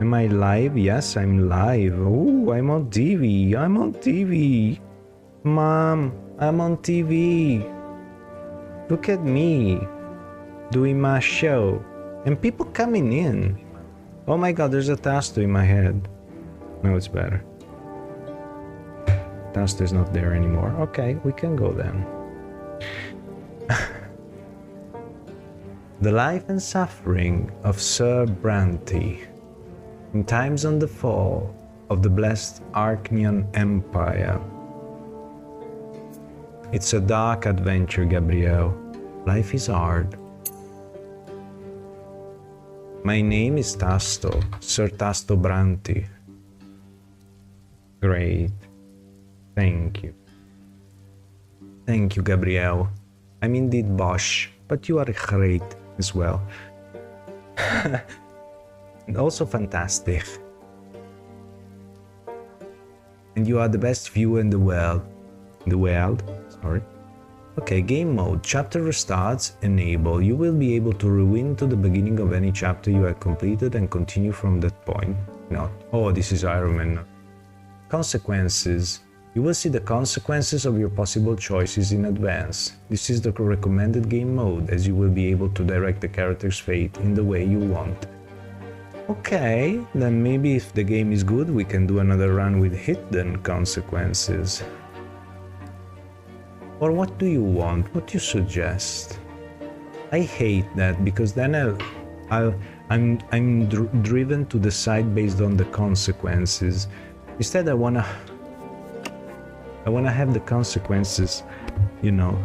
Am I live? Yes, I'm live. Oh, I'm on TV. I'm on TV. Mom, I'm on TV. Look at me doing my show. And people coming in. Oh my god, there's a tasto in my head. No, it's better. Tasto's not there anymore. Okay, we can go then. The life and suffering of Sir Brante in times on the fall of the blessed Archnian Empire. It's a dark adventure, Gabriel. Life is hard. My name is Tasto, Sir Tasto Brante. Great. Thank you. Thank you, Gabriel. I'm indeed Bosch, but you are great as well. And also fantastic. And you are the best viewer in the world. Sorry. Okay, game mode. Chapter restarts. Enable. You will be able to rewind to the beginning of any chapter you have completed and continue from that point. Not. Oh, this is Iron Man. Consequences. You will see the consequences of your possible choices in advance. This is the recommended game mode, as you will be able to direct the character's fate in the way you want. Okay, then maybe if the game is good, we can do another run with hidden consequences. Or what do you want? What do you suggest? I hate that, because then I'm driven to decide based on the consequences. Instead, I wanna have the consequences, you know,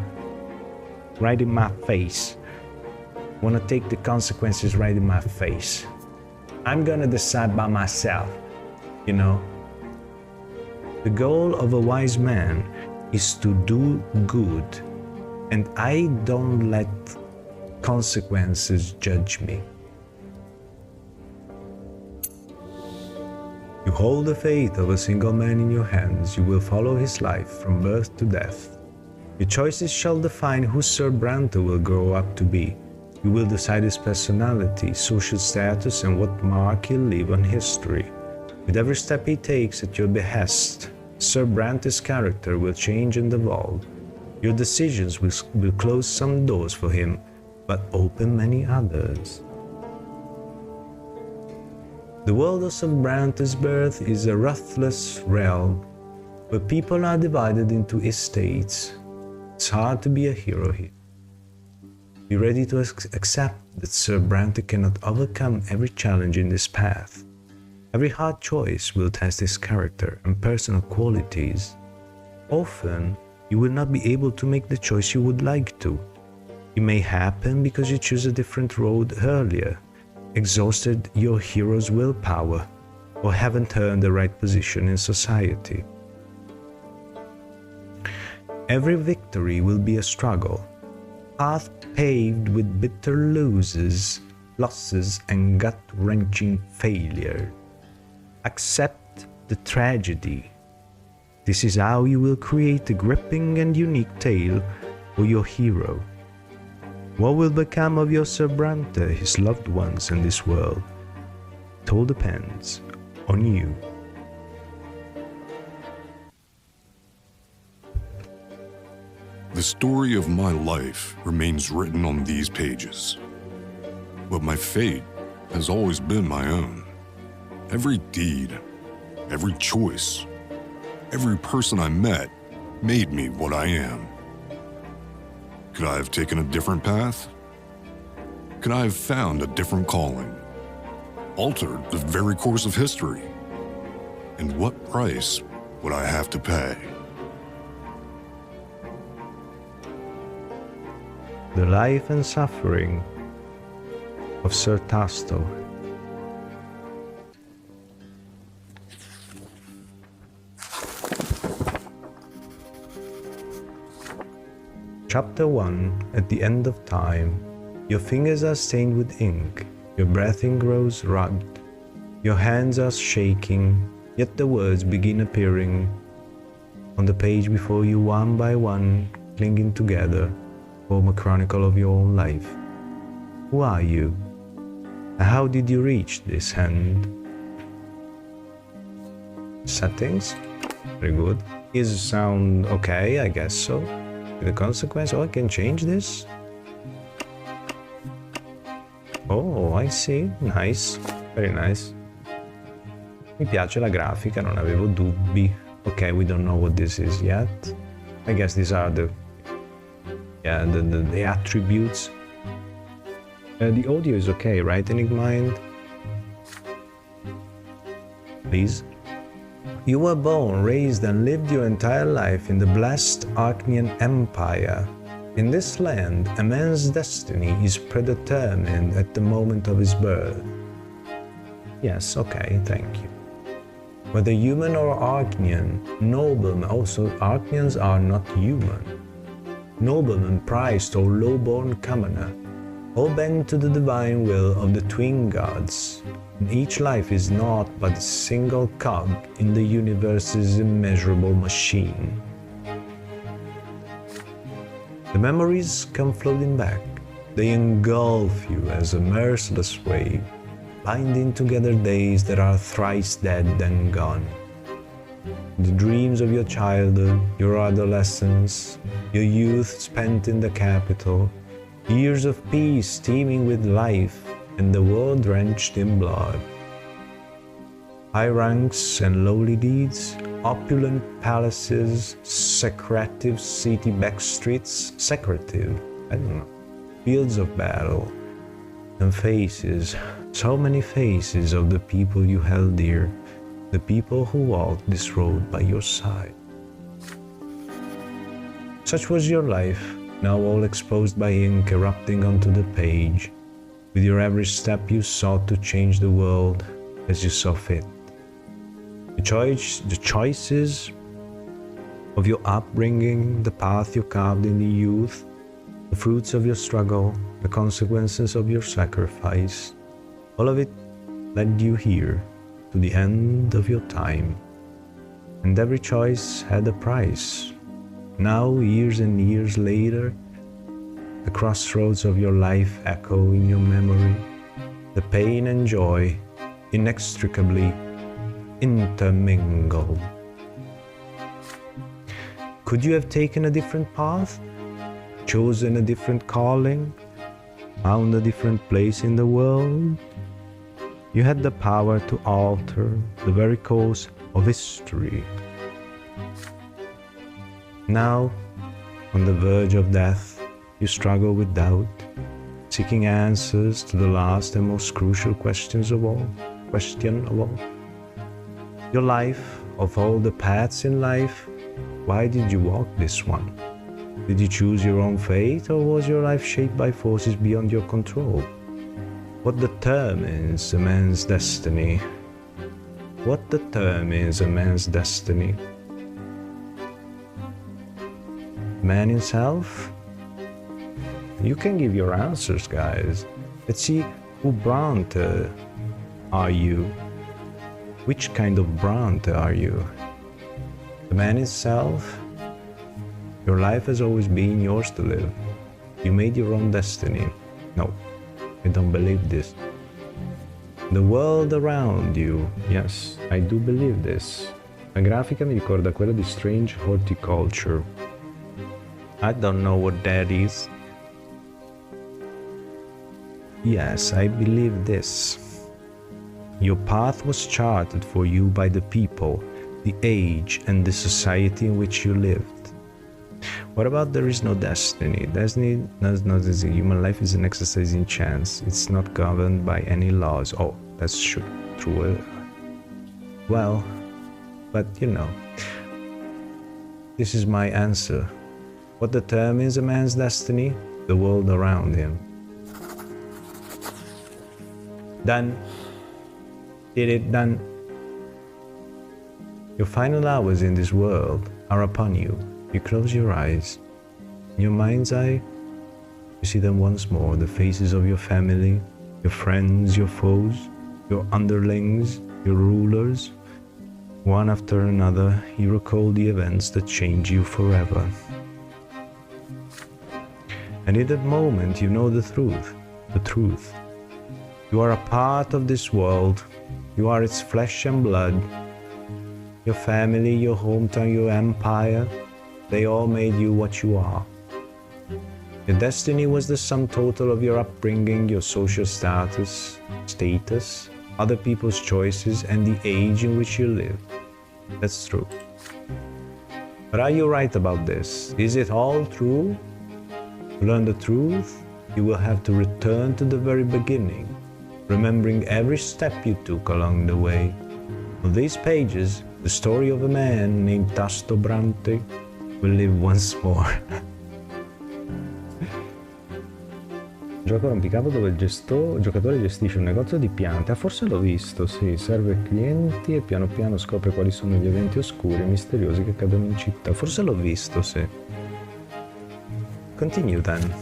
right in my face. I wanna take the consequences right in my face. I'm gonna decide by myself, you know. The goal of a wise man is to do good, and I don't let consequences judge me. You hold the fate of a single man in your hands. You will follow his life from birth to death. Your choices shall define who Sir Brante will grow up to be. You will decide his personality, social status, and what mark he'll leave on history. With every step he takes at your behest, Sir Brante's character will change and evolve. Your decisions will close some doors for him, but open many others. The world of Sir Brante's birth is a ruthless realm, where people are divided into estates. It's hard to be a hero here. Be ready to accept that Sir Brante cannot overcome every challenge in this path. Every hard choice will test his character and personal qualities. Often, you will not be able to make the choice you would like to. It may happen because you choose a different road earlier, exhausted your hero's willpower, or haven't earned the right position in society. Every victory will be a struggle, path paved with bitter losses and gut-wrenching failure. Accept the tragedy. This is how you will create a gripping and unique tale for your hero. What will become of your Sir Brante, his loved ones, and this world? It all depends on you. The story of my life remains written on these pages, but my fate has always been my own. Every deed, every choice, every person I met made me what I am. Could I have taken a different path? Could I have found a different calling? Altered the very course of history? And what price would I have to pay? The life and suffering of Sir Tasto. Chapter 1. At the end of time. Your fingers are stained with ink, your breathing grows rugged, your hands are shaking, yet the words begin appearing on the page before you one by one, clinging together, form a chronicle of your own life. Who are you? How did you reach this end? Settings. Very good. Is sound okay? I guess so. The consequence. Oh, I can change this. Oh, I see. Nice. Very nice. Mi piace la grafica, non avevo dubbi. Okay, we don't know what this is yet. I guess these are the attributes. The audio is okay, right, Enigmind? Please. You were born, raised, and lived your entire life in the blessed Archnean Empire. In this land, a man's destiny is predetermined at the moment of his birth. Yes, okay, thank you. Whether human or Archnean, noblemen, also Archneans are not human. Nobleman, priest, or low-born commoner, all bend to the divine will of the twin gods. And each life is naught but a single cog in the universe's immeasurable machine. The memories come floating back. They engulf you as a merciless wave, binding together days that are thrice dead and gone. The dreams of your childhood, your adolescence, your youth spent in the capital, years of peace teeming with life, and the world drenched in blood. High ranks and lowly deeds, opulent palaces, secretive city backstreets, fields of battle, and faces, so many faces of the people you held dear, the people who walked this road by your side. Such was your life, now all exposed by ink erupting onto the page. With your every step you sought to change the world as you saw fit. The choices of your upbringing, the path you carved in the youth, the fruits of your struggle, the consequences of your sacrifice, all of it led you here, to the end of your time. And every choice had a price. Now, years and years later, the crossroads of your life echo in your memory, the pain and joy inextricably intermingled. Could you have taken a different path, chosen a different calling, found a different place in the world? You had the power to alter the very course of history. Now, on the verge of death, you struggle with doubt, seeking answers to the last and most crucial question of all. Your life, of all the paths in life, why did you walk this one? Did you choose your own fate, or was your life shaped by forces beyond your control? What determines a man's destiny? What determines a man's destiny? Man himself? You can give your answers, guys. Let's see, who Brante are you? Which kind of Brante are you? The man himself? Your life has always been yours to live. You made your own destiny. No, I don't believe this. The world around you. Yes, I do believe this. La grafica mi ricorda quella di Strange Horticulture. I don't know what that is. Yes, I believe this. Your path was charted for you by the people, the age, and the society in which you lived. What about there is no destiny? Destiny does not exist. Human life is an exercise in chance. It's not governed by any laws. Oh, that's true. Well, but you know, this is my answer. What determines a man's destiny? The world around him. Done. Did it, done. Your final hours in this world are upon you. You close your eyes. In your mind's eye, you see them once more, the faces of your family, your friends, your foes, your underlings, your rulers. One after another, you recall the events that change you forever. And in that moment, you know the truth. You are a part of this world. You are its flesh and blood. your family, your hometown, your empire, they all made you what you are. Your destiny was the sum total of your upbringing, your social status, other people's choices, and the age in which you live. That's true. But are you right about this? Is it all true? To learn the truth, you will have to return to the very beginning, remembering every step you took along the way. On these pages, the story of a man named Sir Brante will live once more. Gioco rompicapo dove il giocatore gestisce un negozio di piante. Forse l'ho visto, sì. Serve clienti e piano piano scopre quali sono gli eventi oscuri e misteriosi che accadono in città. Forse l'ho visto, sì. Continue then.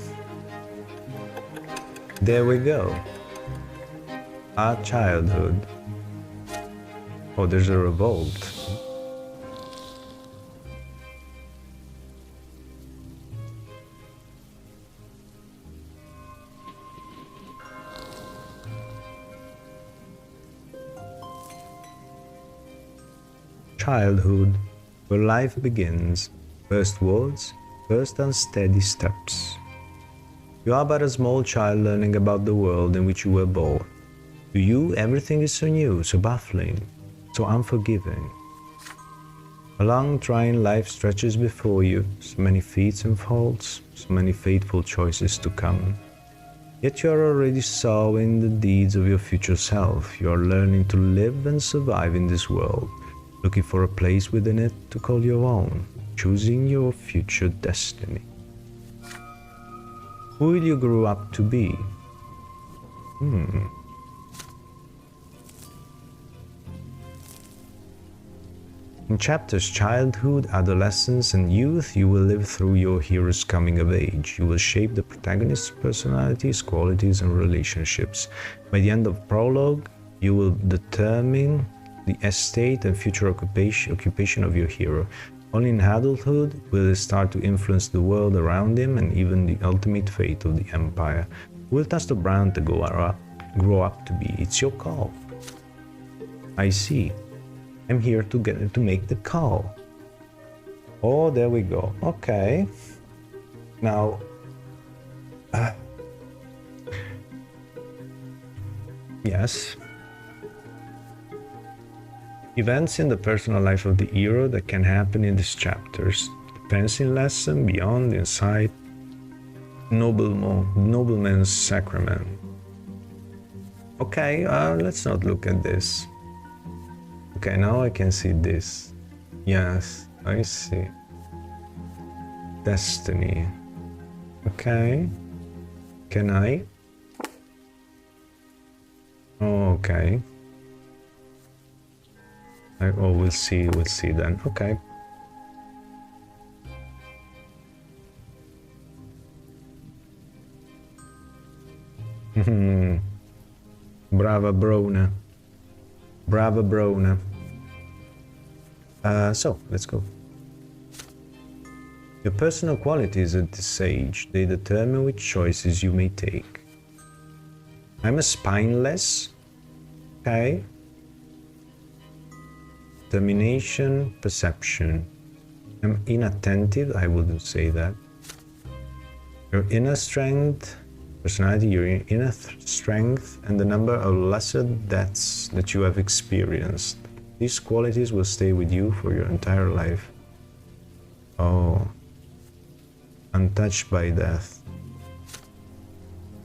There we go. Our childhood. Oh, there's a revolt. Childhood, where life begins, first words, first unsteady steps. You are but a small child learning about the world in which you were born. To you, everything is so new, so baffling, so unforgiving. A long, trying life stretches before you, so many feats and faults, so many fateful choices to come. Yet you are already sowing the deeds of your future self. You are learning to live and survive in this world, looking for a place within it to call your own, choosing your future destiny. Who will you grow up to be? In chapters childhood, adolescence, and youth, you will live through your hero's coming of age. You will shape the protagonist's personalities, qualities, and relationships. By the end of prologue, you will determine the estate and future occupation of your hero. Only in adulthood will he start to influence the world around him and even the ultimate fate of the empire. Will Sir Brante grow up to be? It's your call. I see. I'm here to make the call. Oh, there we go. Okay. Now, yes. Events in the personal life of the hero that can happen in these chapters. Fencing lesson, beyond, inside, nobleman's sacrament. Okay, let's not look at this. Okay, now I can see this. Yes, I see. Destiny. Okay. Can I? Oh, okay. We'll see then. Okay. Brava Brona. Brava Brona. So, let's go. Your personal qualities at this age, they determine which choices you may take. I'm a spineless. Okay. Determination, perception. I'm inattentive, I wouldn't say that. Your inner strength, personality, your inner strength, and the number of lesser deaths that you have experienced. These qualities will stay with you for your entire life. Oh. Untouched by death.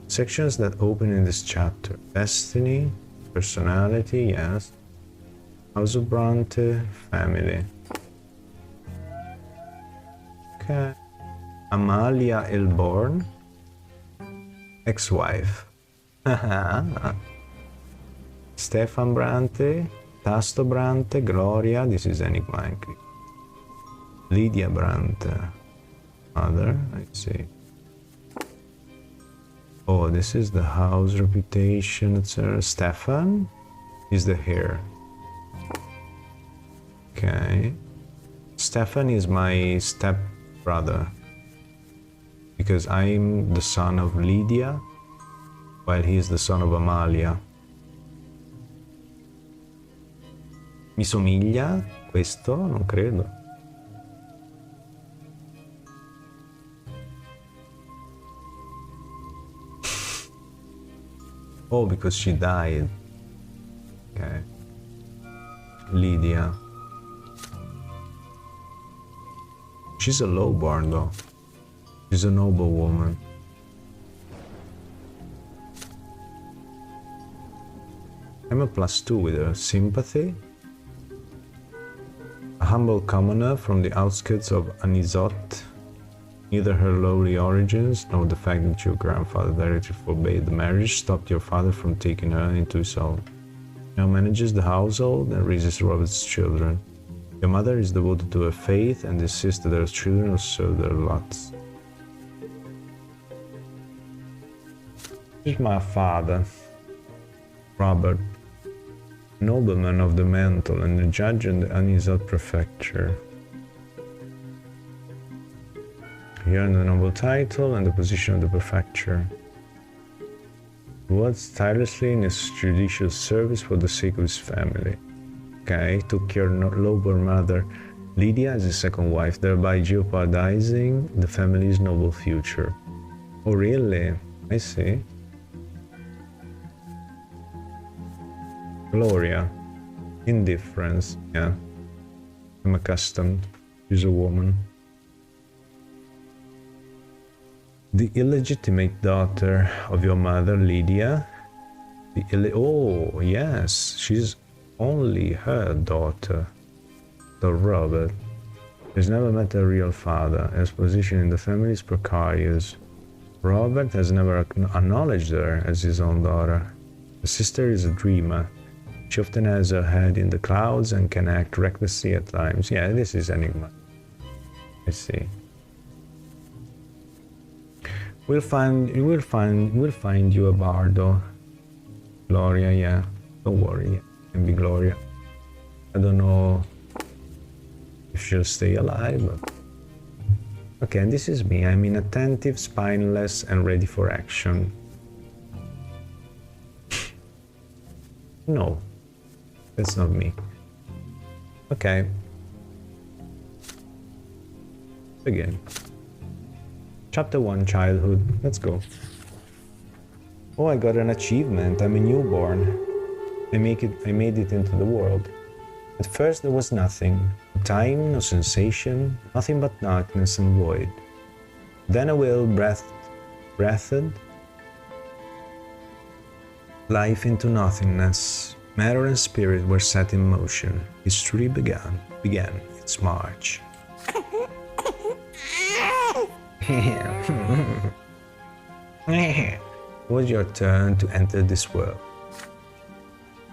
Sections that open in this chapter. Destiny, personality, yes. House of Brante, family. Okay. Amalia Elborn, ex-wife. Stefan Brante, Tasto Brante, Gloria, this is Enigma. Lydia Brante, mother, I see. Oh, this is the house reputation, etc. Stefan is the heir. Okay. Stefan is my step brother because I'm the son of Lydia while he is the son of Amalia. Mi somiglia questo? Non credo. Oh, because she died. Okay. Lydia. She's a lowborn though. She's a noble woman. I'm a +2 with her. Sympathy. A humble commoner from the outskirts of Anisot. Neither her lowly origins, nor the fact that your grandfather directly forbade the marriage stopped your father from taking her into his own. Now manages the household and raises Robert's children. Your mother is devoted to her faith and insists that her children will serve their lots. This is my father, Robert, nobleman of the mantle and a judge in the Anisot prefecture. He earned the noble title and the position of the prefecture. He worked tirelessly in his judicial service for the sake of his family. Okay, took care of lowborn mother Lydia as his second wife, thereby jeopardizing the family's noble future. Oh really? I see. Gloria. Indifference. Yeah. I'm accustomed. She's a woman. The illegitimate daughter of your mother, Lydia. Oh, yes, she's only her daughter. So Robert has never met a real father. His position in the family is precarious. Robert has never acknowledged her as his own daughter. The sister is a dreamer. She often has her head in the clouds and can act recklessly at times. Yeah, this is enigma. I see. We'll find you a bardo. Gloria, yeah. Don't worry, it can be Gloria. I don't know if she'll stay alive, but... Okay, and this is me. I'm inattentive, spineless, and ready for action. No, that's not me. Okay. Again. Chapter 1, Childhood. Let's go. Oh, I got an achievement. I'm a newborn. I made it into the world. At first there was nothing. No time, no sensation, nothing but darkness and void. Then a will breathed life into nothingness. Matter and spirit were set in motion. History began its march. It was your turn to enter this world.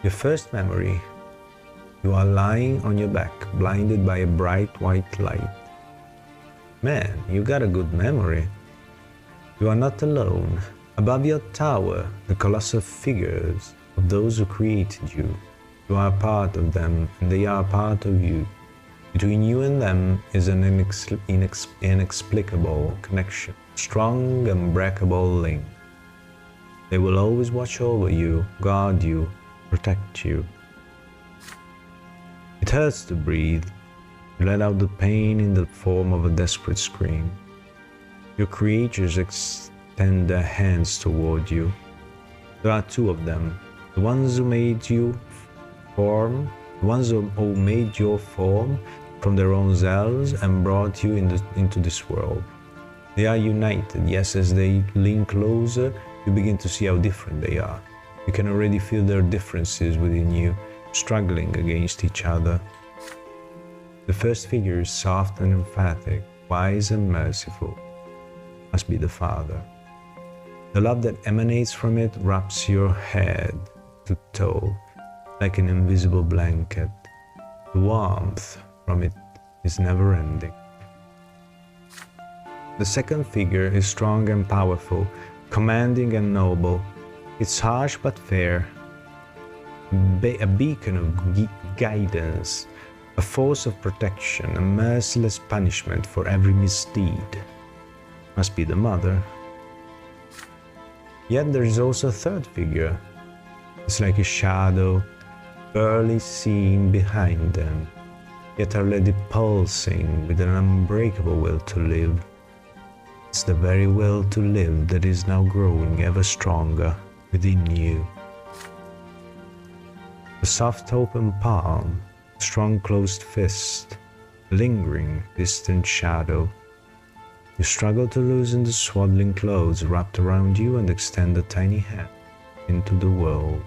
Your first memory. You are lying on your back, blinded by a bright white light. Man, you got a good memory. You are not alone. Above your tower, the colossal figures of those who created you. You are part of them, and they are part of you. Between you and them is an inexplicable connection, strong, unbreakable link. They will always watch over you, guard you, protect you. It hurts to breathe. You let out the pain in the form of a desperate scream. Your creatures extend their hands toward you. There are two of them, the ones who made you form, the ones who made your form from their own selves and brought you into this world. They are united, yes, as they lean closer, you begin to see how different they are. You can already feel their differences within you, struggling against each other. The first figure is soft and emphatic, wise and merciful. Must be the father. The love that emanates from it wraps your head to toe like an invisible blanket. The warmth from it is never ending. The second figure is strong and powerful, commanding and noble. It's harsh but fair, a beacon of guidance, a force of protection, a merciless punishment for every misdeed. Must be the mother. Yet there is also a third figure. It's like a shadow, barely seen behind them, yet already pulsing with an unbreakable will to live. It's the very will to live that is now growing ever stronger within you. A soft open palm, strong closed fist, lingering distant shadow. You struggle to loosen the swaddling clothes wrapped around you and extend a tiny hand into the world.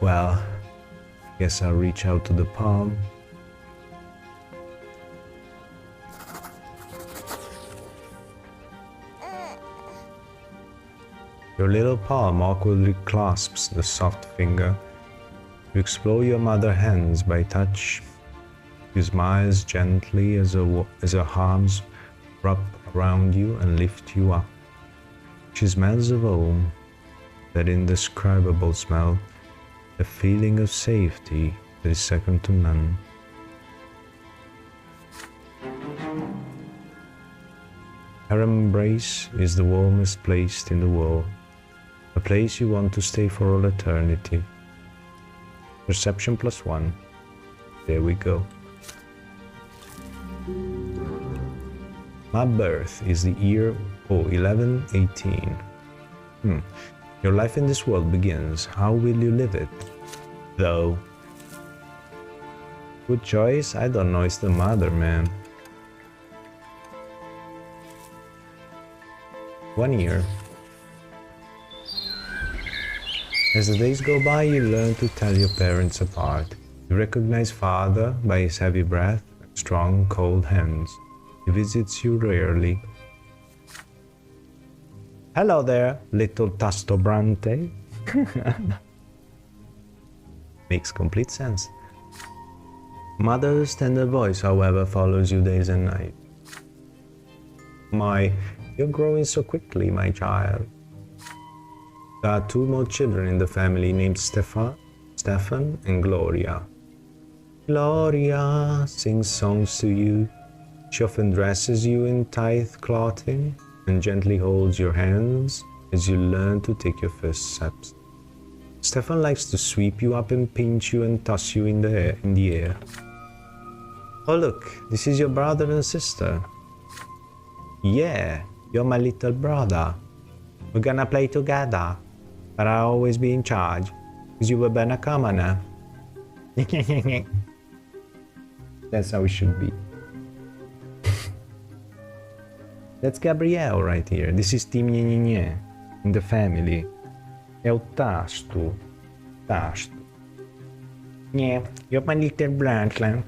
Well, guess I'll reach out to the palm. Your little palm awkwardly clasps the soft finger. You explore your mother hands by touch. You smile gently as her arms wrap around you and lift you up. She smells of home, that indescribable smell, a feeling of safety that is second to none. Her embrace is the warmest place in the world, a place you want to stay for all eternity. Perception +1. There we go. My birth is the year 1118. Your life in this world begins. How will you live it? Though. Good choice. I don't know. It's the mother, man. 1 year. As the days go by, you learn to tell your parents apart. You recognize father by his heavy breath and strong, cold hands. He visits you rarely. Hello there, little Sir Brante. Makes complete sense. Mother's tender voice, however, follows you days and nights. You're growing so quickly, my child. There are 2 more children in the family named Stefan and Gloria. Gloria sings songs to you. She often dresses you in tight clothing and gently holds your hands as you learn to take your first steps. Stefan likes to sweep you up and pinch you and toss you in the air. Oh look, this is your brother and sister. Yeah, you're my little brother. We're gonna play together, but I'll always be in charge, because you were better commoner. That's how it should be. That's Gabrielle right here. This is Team Nye in the family. È o tasto. Yeah, you're my little brother.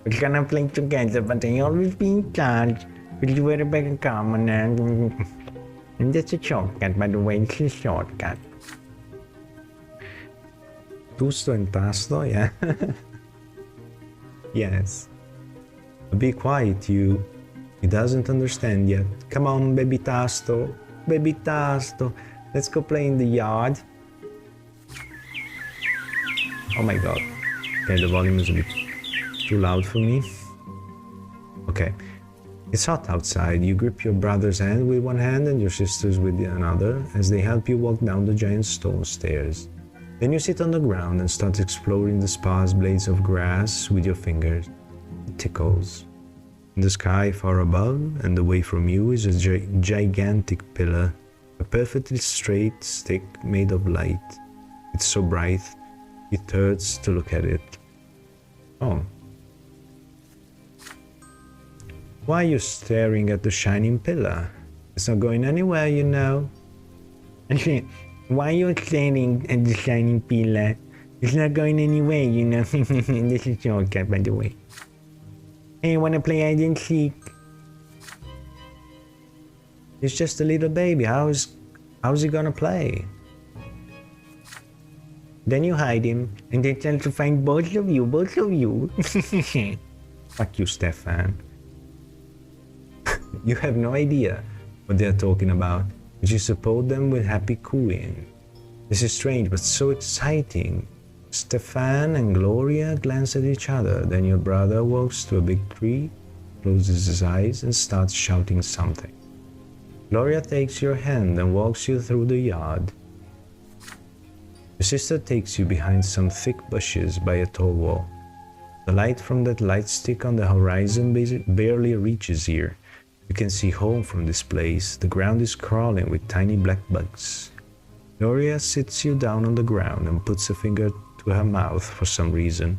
We're gonna play together, but I'll always be in charge, because you were a better commoner. And that's a shortcut, by the way. It's a shortcut. Tusto and tasto, yeah. Yes. Be quiet, you. He doesn't understand yet. Come on, baby Tasto. Baby Tasto. Let's go play in the yard. Oh my god. Okay, the volume is a bit too loud for me. Okay. It's hot outside. You grip your brother's hand with one hand and your sister's with the another as they help you walk down the giant stone stairs. Then you sit on the ground and start exploring the sparse blades of grass with your fingers. It tickles. In the sky far above and away from you is a gigantic pillar, a perfectly straight stick made of light. It's so bright, it hurts to look at it. Oh. Why are you staring at the shining pillar? It's not going anywhere, you know. Why are you staring at the shining pillar? It's not going anywhere, you know. This is shortcut, by the way. Hey, wanna play hide and seek? He's just a little baby. How's he gonna play? Then you hide him, and then try to find both of you. Fuck you, Stefan. You have no idea what they're talking about, but you support them with happy cooing. This is strange, but so exciting. Stefan and Gloria glance at each other, then your brother walks to a big tree, closes his eyes, and starts shouting something. Gloria takes your hand and walks you through the yard. Your sister takes you behind some thick bushes by a tall wall. The light from that light stick on the horizon barely reaches here. You can see home from this place. The ground is crawling with tiny black bugs. Gloria sits you down on the ground and puts a finger to her mouth for some reason.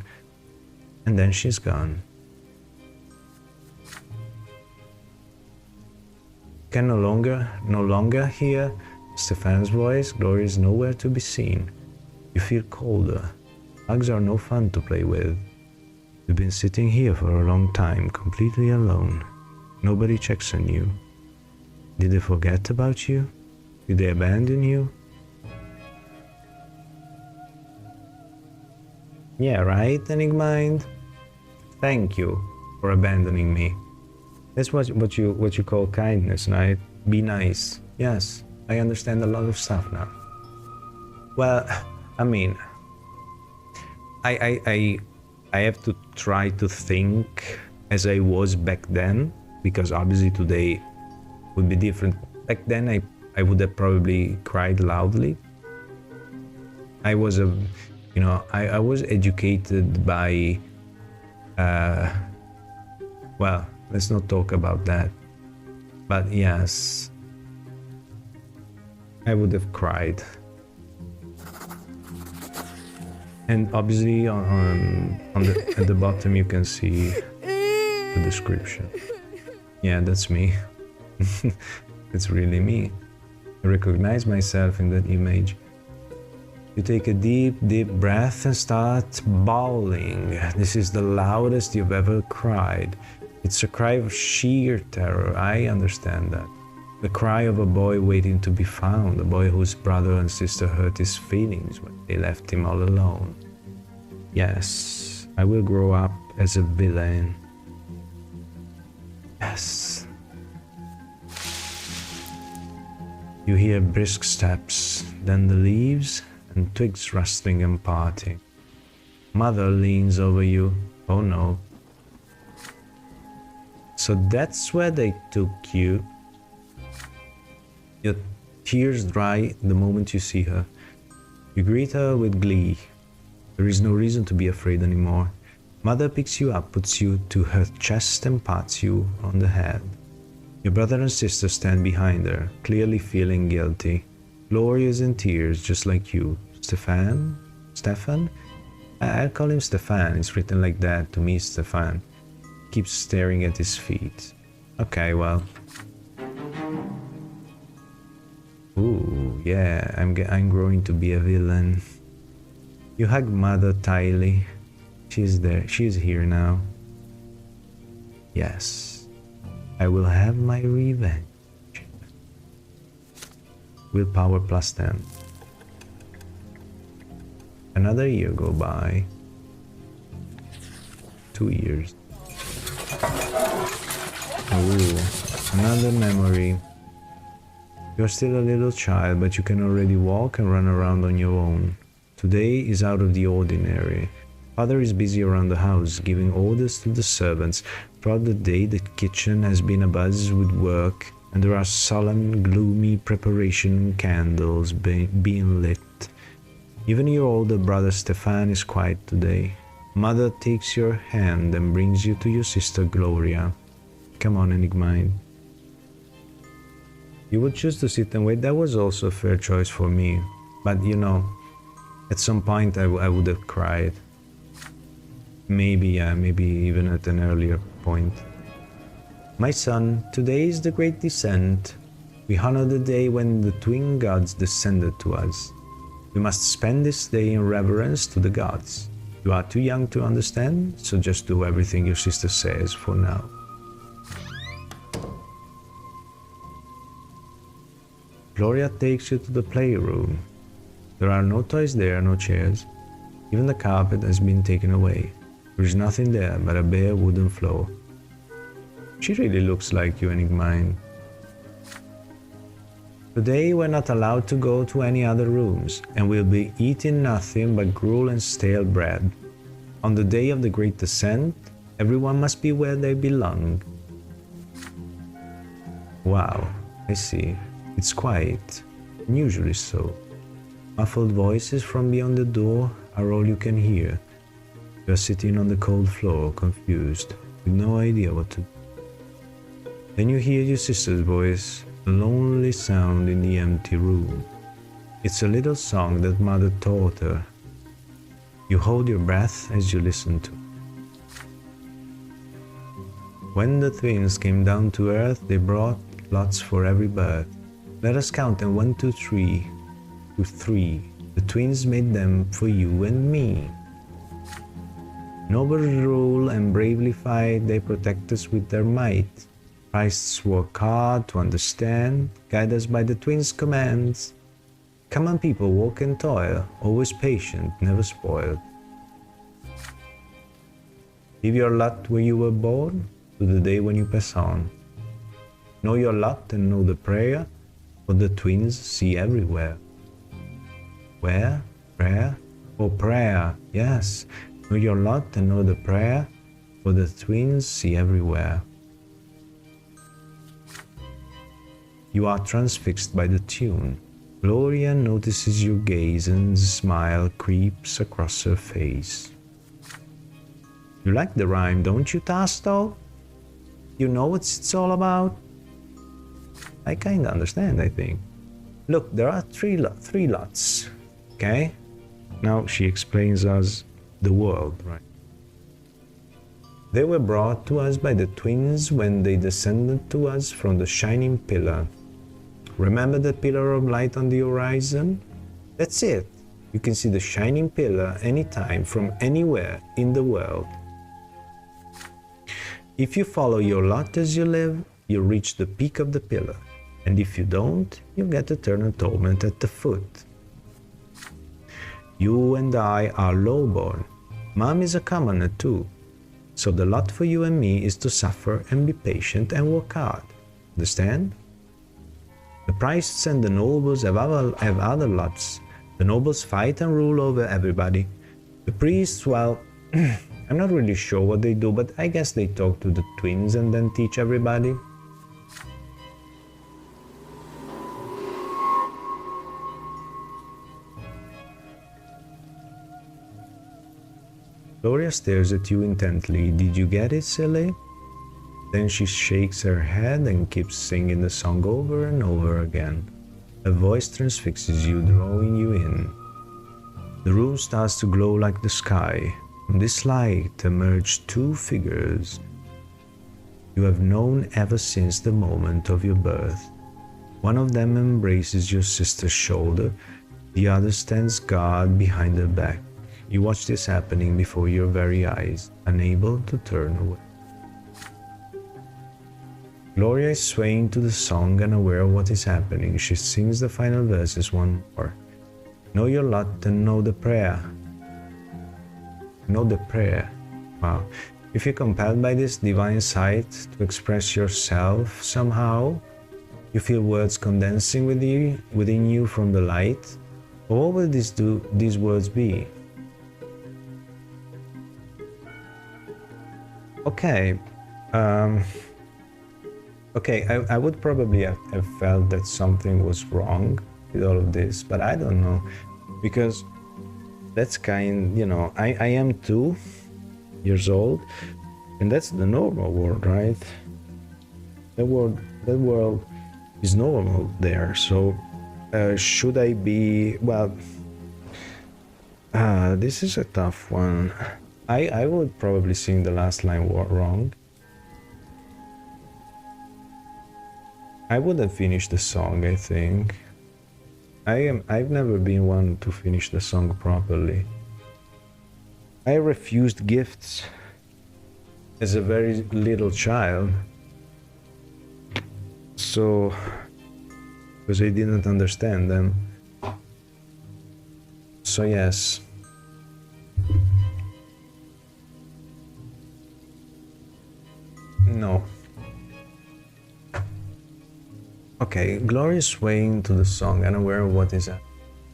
And then she's gone. Can no longer hear Stefan's voice. Gloria is nowhere to be seen. You feel colder. Bugs are no fun to play with. You've been sitting here for a long time, completely alone. Nobody checks on you. Did they forget about you? Did they abandon you? Yeah, right, Enigmind? Thank you for abandoning me. That's what you call kindness, right? Be nice. Yes, I understand a lot of stuff now. Well, I mean, I have to try to think as I was back then, because obviously today would be different. Back then I would have probably cried loudly. I was I was educated by well, let's not talk about that. But yes, I would have cried. And obviously at the bottom you can see the description. Yeah, that's me. It's really me. I recognize myself in that image. You take a deep breath and start bawling. This is the loudest you've ever cried. It's a cry of sheer terror. I understand that. The cry of a boy waiting to be found, a boy whose brother and sister hurt his feelings when they left him all alone. Yes, I will grow up as a villain. Yes. You hear brisk steps, then the leaves and twigs rustling and parting. Mother leans over you. Oh no. So that's where they took you. Your tears dry the moment you see her. You greet her with glee. There is no reason to be afraid anymore. Mother picks you up, puts you to her chest and pats you on the head. Your brother and sister stand behind her, clearly feeling guilty. Gloria is in tears, just like you. Stefan? I'll call him Stefan. It's written like that to me, Stefan. Keeps staring at his feet. Okay, well. Ooh, yeah, I'm growing to be a villain. You hug Mother tightly. She's there. She's here now. Yes, I will have my revenge. Willpower plus 10. Another year go by. 2 years. Ooh, another memory. You're still a little child, but you can already walk and run around on your own. Today is out of the ordinary. Father is busy around the house, giving orders to the servants. Throughout the day, the kitchen has been abuzz with work, and there are solemn, gloomy preparation candles being lit. Even your older brother Stefan is quiet today. Mother takes your hand and brings you to your sister Gloria. Come on, Enigmind. You would choose to sit and wait. That was also a fair choice for me. But you know, at some point I would have cried. Maybe even at an earlier point. My son, today is the great descent. We honor the day when the twin gods descended to us. We must spend this day in reverence to the gods. You are too young to understand, so just do everything your sister says for now. Gloria takes you to the playroom. There are no toys there, no chairs. Even the carpet has been taken away. There is nothing there but a bare wooden floor. She really looks like you, Enigmind. Today we're not allowed to go to any other rooms, and we'll be eating nothing but gruel and stale bread. On the day of the Great Descent, everyone must be where they belong. Wow, I see. It's quiet, unusually so. Muffled voices from beyond the door are all you can hear. You are sitting on the cold floor, confused, with no idea what to do. Then you hear your sister's voice, a lonely sound in the empty room. It's a little song that Mother taught her. You hold your breath as you listen to it. When the twins came down to earth, they brought lots for every birth. Let us count them 1, 2, 3. To 3. The twins made them for you and me. Nobles rule and bravely fight, they protect us with their might. Christs work hard to understand, guide us by the twins' commands. Common people walk and toil, always patient, never spoiled. Leave your lot where you were born, to the day when you pass on. Know your lot and know the prayer, what the twins see everywhere. Where? Prayer? Oh, prayer, yes. Know your lot and know the prayer, what the twins see everywhere. You are transfixed by the tune. Gloria notices your gaze and a smile creeps across her face. You like the rhyme, don't you, Tasto? You know what it's all about? I kinda understand, I think. Look, there are three lots, okay? Now she explains us the world, right? They were brought to us by the twins when they descended to us from the shining pillar. Remember the pillar of light on the horizon? That's it. You can see the shining pillar anytime from anywhere in the world. If you follow your lot as you live, you reach the peak of the pillar. And if you don't, you get eternal torment at the foot. You and I are lowborn. Mom is a commoner too. So the lot for you and me is to suffer and be patient and work hard. Understand? The priests and the nobles have other lots. The nobles fight and rule over everybody. The priests, well, I'm not really sure what they do, but I guess they talk to the twins and then teach everybody. Gloria stares at you intently. Did you get it, silly? Then she shakes her head and keeps singing the song over and over again. Her voice transfixes you, drawing you in. The room starts to glow like the sky. From this light emerge two figures you have known ever since the moment of your birth. One of them embraces your sister's shoulder, the other stands guard behind her back. You watch this happening before your very eyes, unable to turn away. Gloria is swaying to the song, unaware of what is happening. She sings the final verses one more. Know your lot and know the prayer. Know the prayer. Wow. If you're compelled by this divine sight to express yourself somehow, you feel words condensing within you from the light. What will these words be? Okay. Okay, I would probably have felt that something was wrong with all of this, but I don't know, because that's I am 2 years old, and that's the normal world, right? That world is normal there, so should I be, well, this is a tough one. I would probably sing the last line wrong. I wouldn't finish the song, I think. I've never been one to finish the song properly. I refused gifts as a very little child. So, because I didn't understand them. So yes. No. Okay, Gloria is swaying to the song, unaware of what is happening.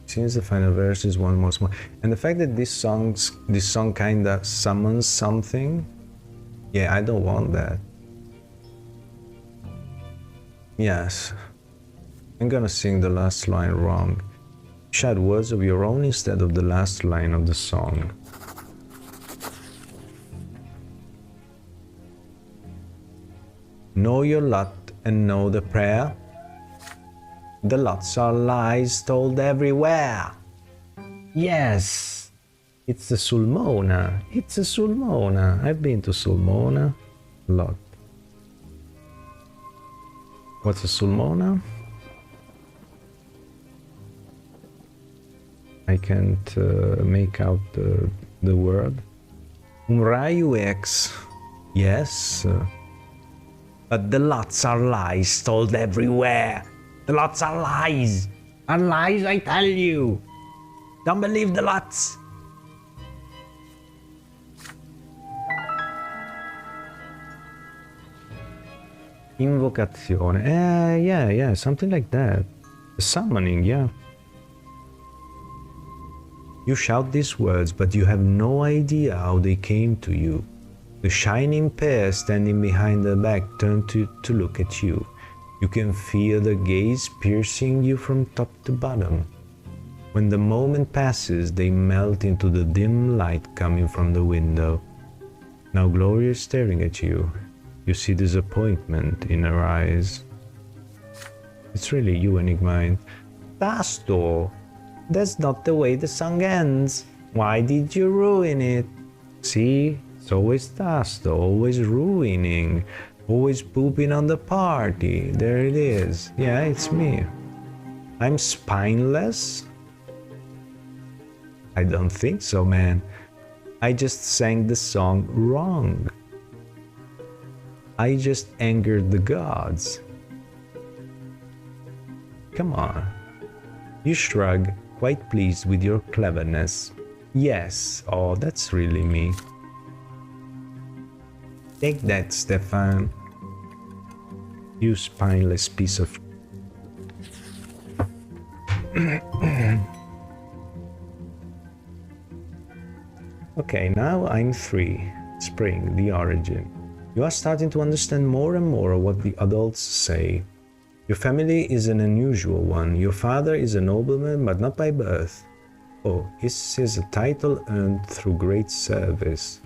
Since the final verse is one more small, and the fact that this song kinda summons something, yeah, I don't want that. Yes, I'm gonna sing the last line wrong. Shout words of your own instead of the last line of the song. Know your lot and know the prayer. The lots are lies told everywhere. Yes, it's a Sulmona. It's a Sulmona. I've been to Sulmona a lot. What's a Sulmona? I can't make out the word. Umrayu X. Yes. But the lots are lies told everywhere. The lots are lies. Are lies, I tell you. Don't believe the lots. Invocazione. Yeah, something like that. Summoning, yeah. You shout these words, but you have no idea how they came to you. The shining pair standing behind their back turn to look at you. You can feel their gaze piercing you from top to bottom. When the moment passes, they melt into the dim light coming from the window. Now Gloria is staring at you. You see disappointment in her eyes. It's really you, Enigmine. Tasto! That's not the way the song ends. Why did you ruin it? See? It's always Tasto, always ruining, always pooping on the party. There it is. Yeah, it's me. I'm spineless? I don't think so, man. I just sang the song wrong. I just angered the gods. Come on. You shrug, quite pleased with your cleverness. Yes, oh, that's really me. Take that, Stefan. You spineless piece of... Okay, now I'm 3. Spring, the origin. You are starting to understand more and more of what the adults say. Your family is an unusual one. Your father is a nobleman, but not by birth. Oh, this is a title earned through great service.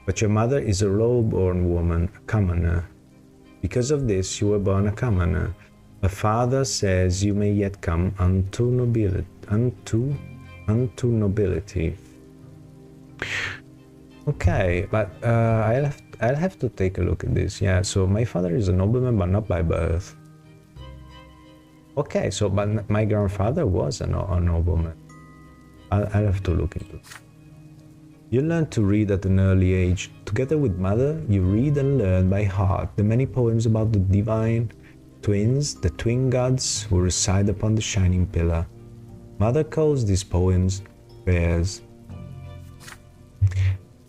But your mother is a low-born woman, a commoner. Because of this, you were born a commoner. A father says you may yet come unto nobility. Okay, but I'll have to take a look at this. Yeah, so my father is a nobleman, but not by birth. Okay, so but my grandfather was a nobleman. I'll have to look into it. You learn to read at an early age. Together with Mother, you read and learn by heart the many poems about the divine twins, the twin gods who reside upon the shining pillar. Mother calls these poems prayers.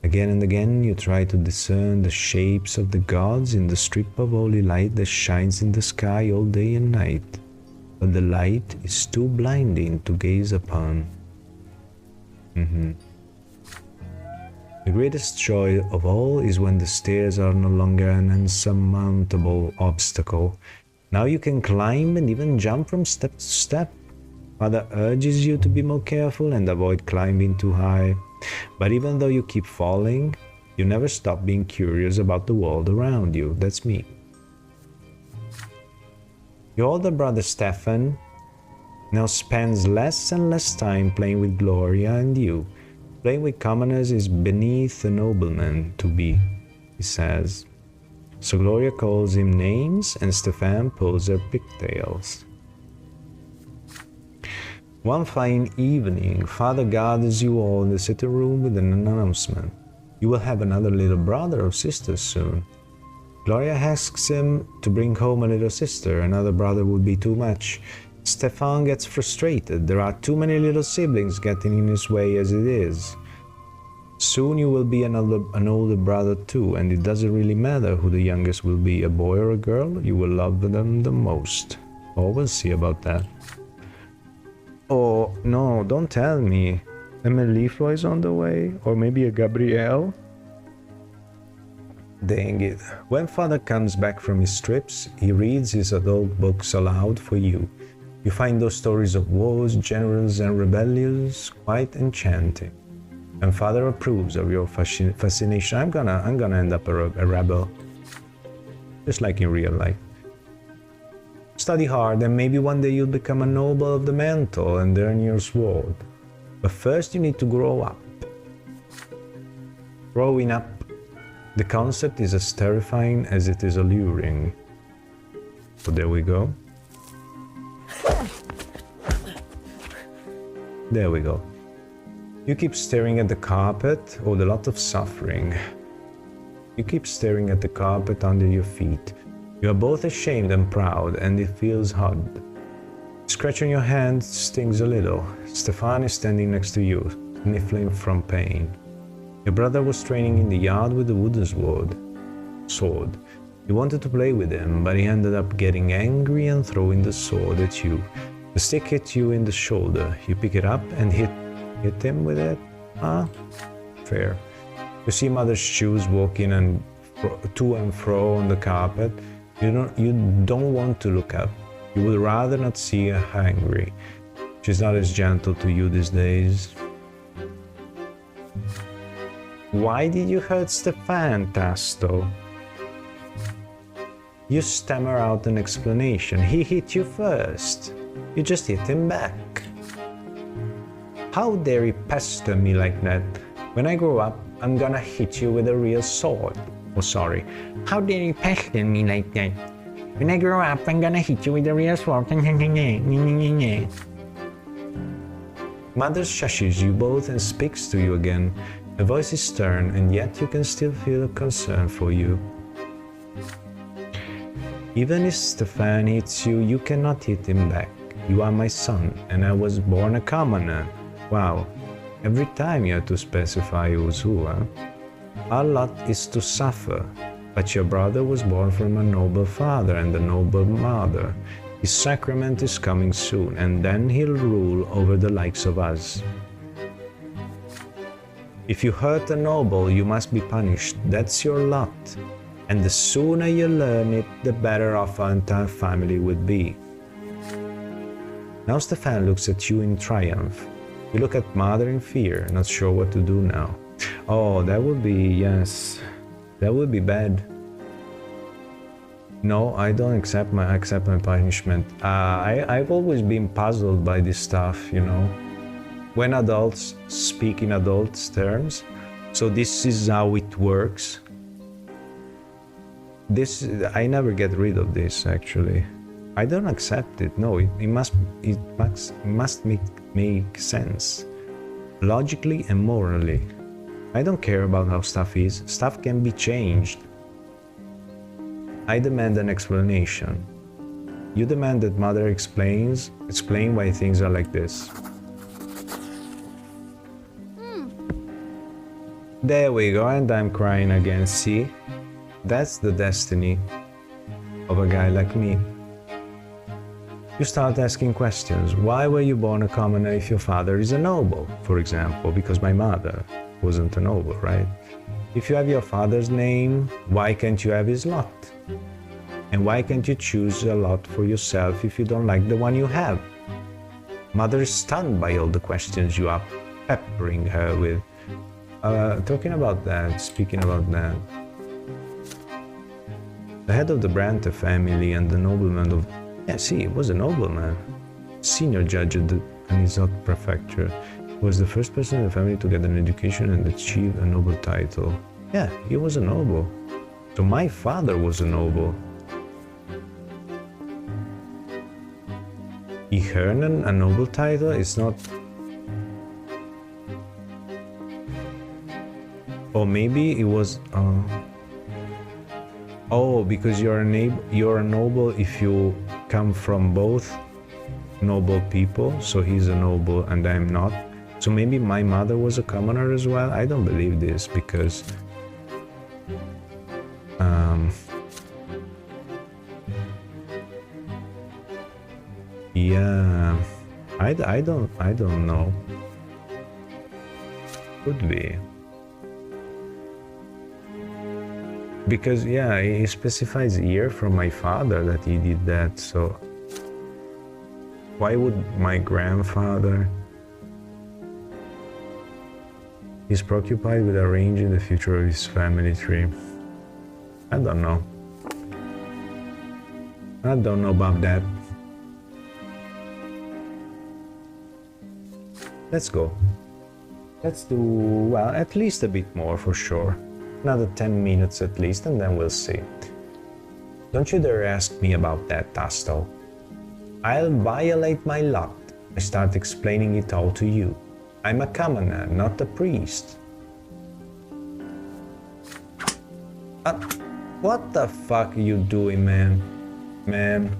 Again and again, you try to discern the shapes of the gods in the strip of holy light that shines in the sky all day and night. But the light is too blinding to gaze upon. The greatest joy of all is when the stairs are no longer an insurmountable obstacle. Now you can climb and even jump from step to step. Mother urges you to be more careful and avoid climbing too high. But even though you keep falling, you never stop being curious about the world around you. That's me. Your older brother Stefan now spends less and less time playing with Gloria and you. Playing with commoners is beneath a nobleman to be, he says. So Gloria calls him names and Stefan pulls her pigtails. One fine evening, Father gathers you all in the sitting room with an announcement. You will have another little brother or sister soon. Gloria asks him to bring home a little sister. Another brother would be too much. Stefan gets frustrated. There are too many little siblings getting in his way as it is. Soon you will be an older brother too, and it doesn't really matter who the youngest will be, a boy or a girl, you will love them the most. Oh, we'll see about that. Oh, no, don't tell me. Emily is on the way? Or maybe a Gabrielle? Dang it. When Father comes back from his trips, he reads his adult books aloud for you. You find those stories of wars, generals, and rebellions quite enchanting. And Father approves of your fascination. I'm gonna end up a rebel, just like in real life. Study hard, and maybe one day you'll become a noble of the mantle and earn your sword. But first, you need to grow up. Growing up, the concept is as terrifying as it is alluring. So there we go. There we go. You keep staring at the carpet, or a lot of suffering. You keep staring at the carpet under your feet. You are both ashamed and proud, and it feels hard. Scratching your hand stings a little. Stefan is standing next to you, sniffling from pain. Your brother was training in the yard with a wooden sword. You wanted to play with him, but he ended up getting angry and throwing the sword at you. The stick hit you in the shoulder. You pick it up and hit him with it? Fair. You see Mother's shoes walking to and fro on the carpet. You don't want to look up. You would rather not see her angry. She's not as gentle to you these days. Why did you hurt Stefan, Tasto? You stammer out an explanation. He hit you first. You just hit him back. How dare he pester me like that? When I grow up, I'm gonna hit you with a real sword. Oh, sorry. How dare you pester me like that? When I grow up, I'm gonna hit you with a real sword. Mother shushes you both and speaks to you again. Her voice is stern, and yet you can still feel a concern for you. Even if Stefan hits you, you cannot hit him back. You are my son, and I was born a commoner. Wow, every time you have to specify who's who, huh? Our lot is to suffer, but your brother was born from a noble father and a noble mother. His sacrament is coming soon, and then he'll rule over the likes of us. If you hurt a noble, you must be punished. That's your lot. And the sooner you learn it, the better off our entire family would be. Now Stefan looks at you in triumph. You look at Mother in fear, not sure what to do now. Oh, that would be, yes, that would be bad. No, I don't accept my punishment. I've always been puzzled by this stuff, you know. When adults speak in adults' terms, so this is how it works. I never get rid of this, actually. I don't accept it. No, it must make sense, logically and morally. I don't care about how stuff is. Stuff can be changed. I demand an explanation. You demand that Mother explain why things are like this. There we go, and I'm crying again. See? That's the destiny of a guy like me. You start asking questions. Why were you born a commoner if your father is a noble, for example? Because my mother wasn't a noble, right? If you have your father's name, why can't you have his lot? And why can't you choose a lot for yourself if you don't like the one you have? Mother is stunned by all the questions you are peppering her with. Speaking about that, the head of the Brante family and the nobleman of... Yeah, see, he was a nobleman. Senior judge at the Anisot prefecture. He was the first person in the family to get an education and achieve a noble title. Yeah, he was a noble. So my father was a noble. He earned a noble title. It's not... Or maybe it was... Oh, because you're a noble if you come from both noble people, so he's a noble and I'm not. So maybe my mother was a commoner as well. I don't believe this because yeah, I don't know. Could be. Because, yeah, he specifies here from my father that he did that, so... Why would my grandfather... He's preoccupied with arranging the future of his family tree. I don't know. I don't know about that. Let's go. Let's do, well, at least a bit more for sure. Another 10 minutes at least, and then we'll see. Don't you dare ask me about that, Tasto. I'll violate my lot. I start explaining it all to you. I'm a commoner, not a priest. What the fuck are you doing, man? Man.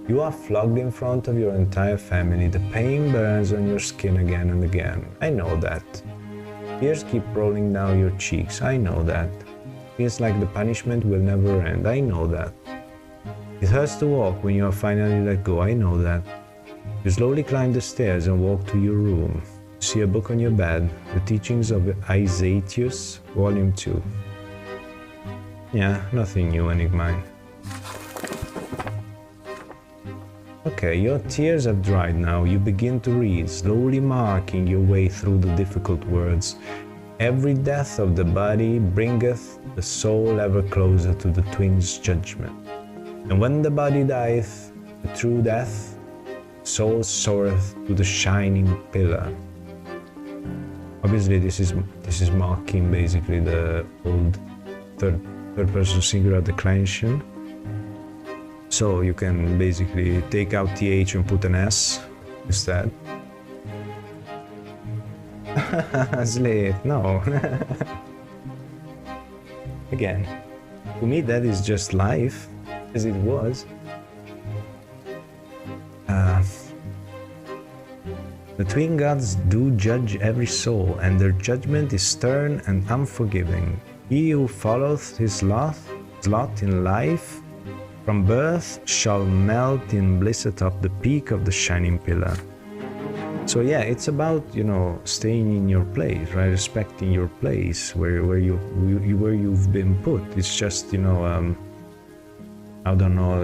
You are flogged in front of your entire family. The pain burns on your skin again and again. I know that. Tears keep rolling down your cheeks. I know that. Feels like the punishment will never end. I know that. It hurts to walk when you are finally let go. I know that. You slowly climb the stairs and walk to your room. You see a book on your bed, The Teachings of Isatius, Volume 2. Yeah, nothing new, Enigmine. Okay, your tears have dried now. You begin to read, slowly marking your way through the difficult words. Every death of the body bringeth the soul ever closer to the twin's judgment. And when the body dieth, the true death, soul soareth to the shining pillar. Obviously, this is marking basically the old third person singular declension. So you can basically take out the H and put an S instead. Slate, no. Again, to me that is just life, as it was. The twin gods do judge every soul, and their judgment is stern and unforgiving. He who followeth his lot in life from birth shall melt in bliss atop the peak of the shining pillar. So yeah, it's about, you know, staying in your place, right? Respecting your place where you've been put. It's just, you know, I don't know,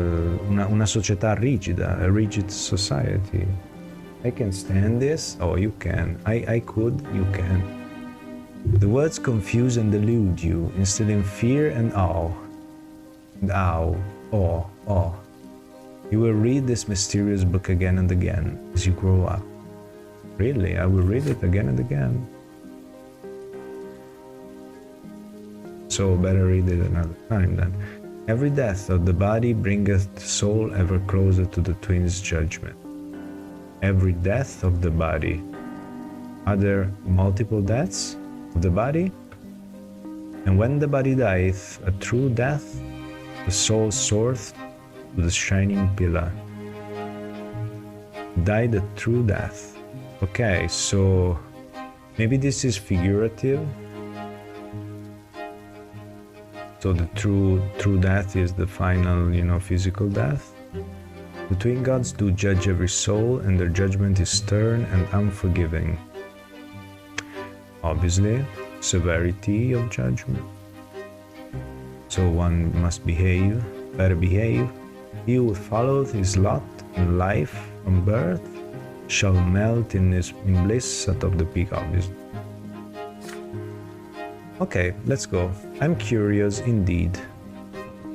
una società rigida, a rigid society. I can stand this. Oh, you can. I could. You can. The words confuse and delude you, instilling fear and awe. And awe. You will read this mysterious book again and again as you grow up. Really, I will read it again and again. So better read it another time then. Every death of the body bringeth the soul ever closer to the twin's judgment. Every death of the body. Are there multiple deaths of the body? And when the body dieth, a true death, the soul soareth to the shining pillar. Died a true death. Okay, so maybe this is figurative. So the true death is the final, you know, physical death. The twin gods do judge every soul, and their judgment is stern and unforgiving. Obviously, severity of judgment. So one must behave, better behave. He who followeth his lot in life from birth shall melt in bliss atop the peak, obviously. Okay, let's go. I'm curious indeed.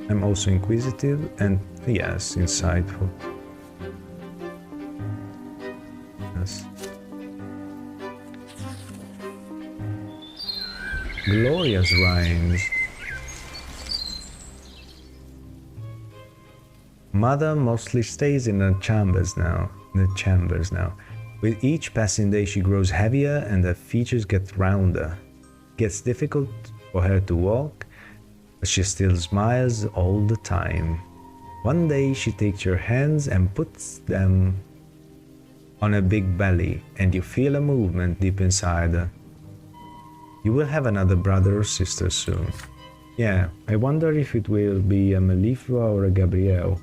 I'm also inquisitive and, yes, insightful. Yes. Glorious rhymes. Mother mostly stays in the chambers now. With each passing day she grows heavier and her features get rounder. It gets difficult for her to walk, but she still smiles all the time. One day she takes your hands and puts them on her big belly, and you feel a movement deep inside her. You will have another brother or sister soon. Yeah, I wonder if it will be a Meliflua or a Gabrielle.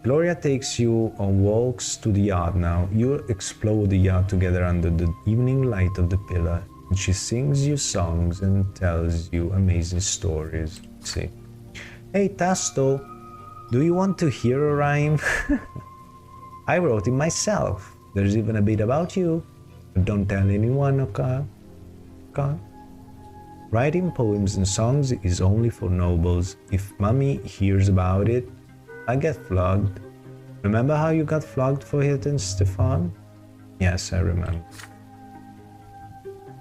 Gloria takes you on walks to the yard now. You explore the yard together under the evening light of the pillar, and she sings you songs and tells you amazing stories. See? Hey, Tasto! Do you want to hear a rhyme? I wrote it myself. There's even a bit about you. But don't tell anyone, okay? Okay? Writing poems and songs is only for nobles. If Mummy hears about it, I get flogged. Remember how you got flogged for hitting Stefan? Yes, I remember.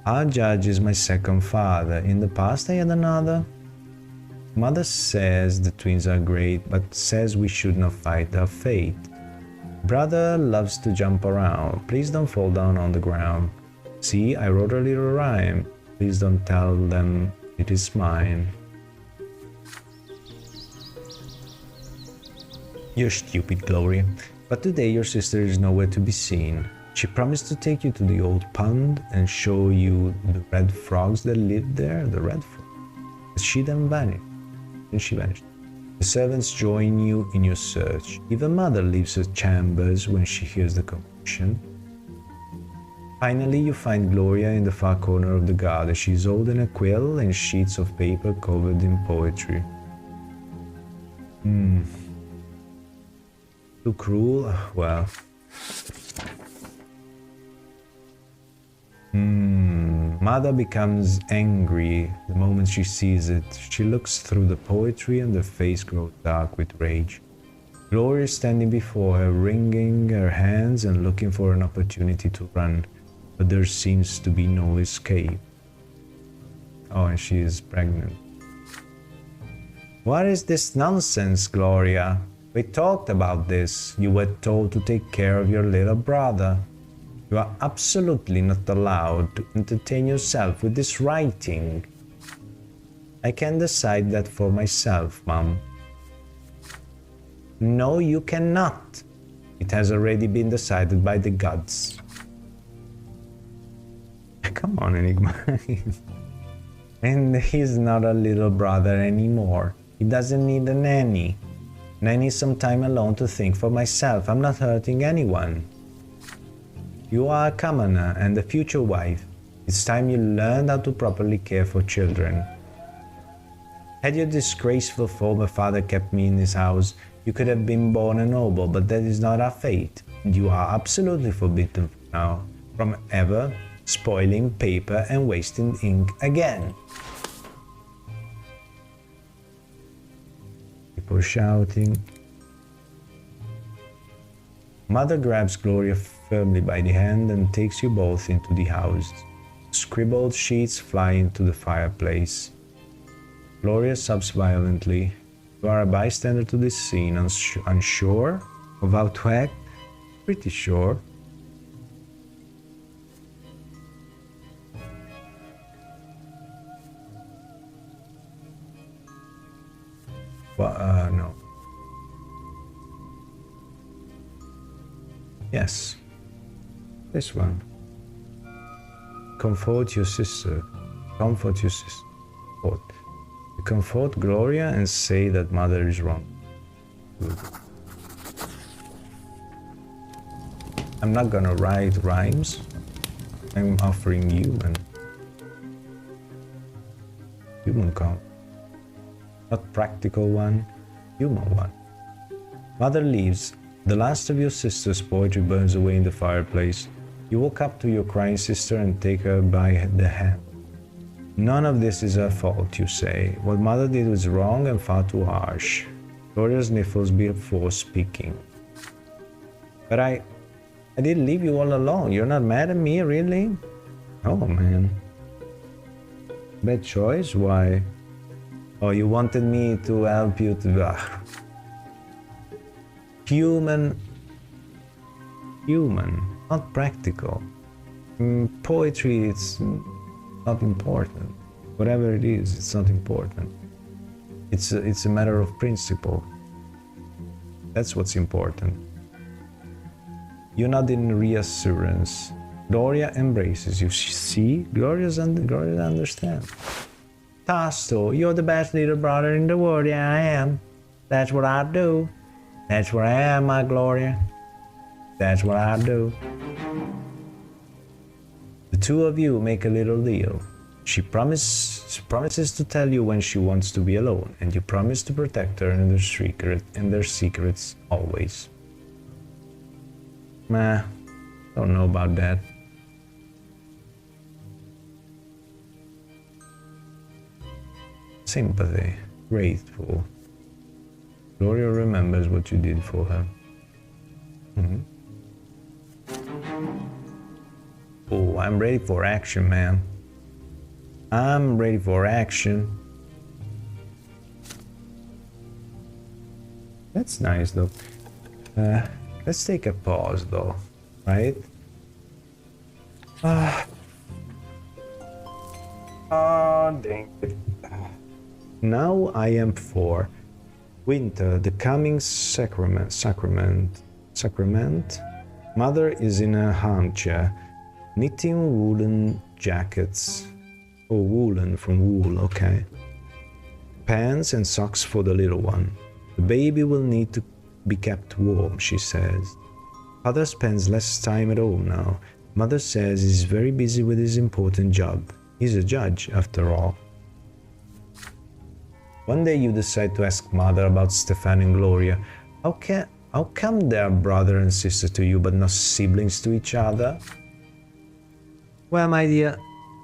Our judge is my second father. In the past I had another. Mother says the twins are great, but says we should not fight our fate. Brother loves to jump around. Please don't fall down on the ground. See, I wrote a little rhyme. Please don't tell them it is mine. You're stupid, Gloria. But today your sister is nowhere to be seen. She promised to take you to the old pond and show you the red frogs that lived there, the red frogs. But she then vanished. The servants join you in your search. Even Mother leaves her chambers when she hears the commotion. Finally, you find Gloria in the far corner of the garden. She is holding a quill and sheets of paper covered in poetry. Too cruel? Well. Mother becomes angry the moment she sees it. She looks through the poetry and her face grows dark with rage. Gloria is standing before her, wringing her hands and looking for an opportunity to run, but there seems to be no escape. Oh, and she is pregnant. What is this nonsense, Gloria? We talked about this. You were told to take care of your little brother. You are absolutely not allowed to entertain yourself with this writing. I can decide that for myself, Mom. No, you cannot. It has already been decided by the gods. Come on, Enigma. And he's not a little brother anymore. He doesn't need a nanny. And I need some time alone to think for myself. I'm not hurting anyone. You are a commoner and a future wife. It's time you learned how to properly care for children. Had your disgraceful former father kept me in his house, you could have been born a noble, but that is not our fate. You are absolutely forbidden now from ever spoiling paper and wasting ink again. People shouting. Mother grabs Gloria firmly by the hand and takes you both into the house. Scribbled sheets fly into the fireplace. Gloria sobs violently. You are a bystander to this scene, unsure of how to act? Pretty sure. Well, no. Yes. This one. Comfort your sister. Comfort your sister. Comfort. You comfort Gloria and say that Mother is wrong. Good. I'm not gonna write rhymes. I'm offering you an human comfort. Not practical one, human one. Mother leaves. The last of your sister's poetry burns away in the fireplace. You walk up to your crying sister and take her by the hand. None of this is her fault, you say. What Mother did was wrong and far too harsh. Gloria sniffles before speaking. But I didn't leave you all alone. You're not mad at me, really? Oh, man. Bad choice? Why? Oh, you wanted me to help you to... Human, not practical. Poetry, it's not important. Whatever it is, it's not important. It's a matter of principle. That's what's important. You're not in reassurance. Gloria embraces you. See, Gloria understands. Tasto, you're the best little brother in the world. Yeah, I am. That's what I do. That's what I am, my Gloria. That's what I do. The two of you make a little deal. She promises She promises to tell you when she wants to be alone, and you promise to protect her and their secrets always. Meh, don't know about that. Sympathy, grateful. Gloria remembers what you did for her. Oh, I'm ready for action, man. I'm ready for action. That's nice, though. Let's take a pause, though, right? Oh, dang it. Now I am for winter, the coming sacrament. Mother is in a armchair, knitting woolen jackets. Oh, woolen from wool, okay. Pants and socks for the little one. The baby will need to be kept warm, she says. Father spends less time at home now. Mother says he's very busy with his important job. He's a judge, after all. One day you decide to ask Mother about Stefan and Gloria. How come they're brother and sister to you, but not siblings to each other? Well, my dear,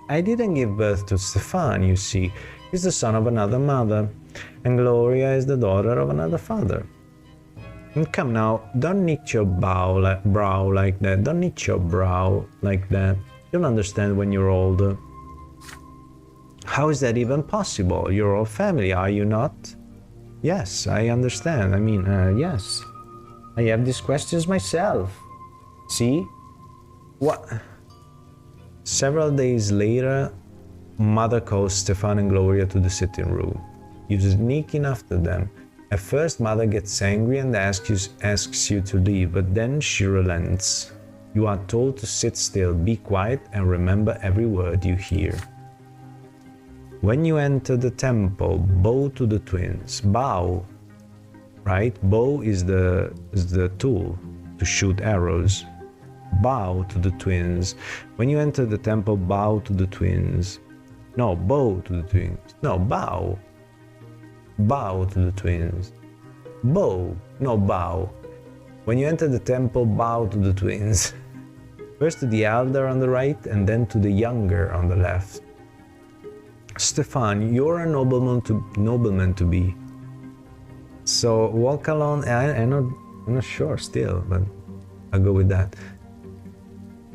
I didn't give birth to Stefan, you see. He's the son of another mother, and Gloria is the daughter of another father. And come now, don't knit your brow like that. Don't knit your brow like that. You'll understand when you're older. How is that even possible? You're all family, are you not? Yes, I understand. I mean, yes. I have these questions myself. See? What? Several days later, Mother calls Stefan and Gloria to the sitting room. You sneak in after them. At first, Mother gets angry and asks you to leave, but then she relents. You are told to sit still, be quiet, and remember every word you hear. When you enter the temple, bow to the twins. Bow, right? Bow is the tool to shoot arrows. Bow to the twins. When you enter the temple, bow to the twins. No, bow to the twins. No, bow. Bow to the twins. Bow, no bow. When you enter the temple, bow to the twins. First to the elder on the right, and then to the younger on the left. Stefan, you're a nobleman to be. So walk along. I'm not sure still, but I'll go with that.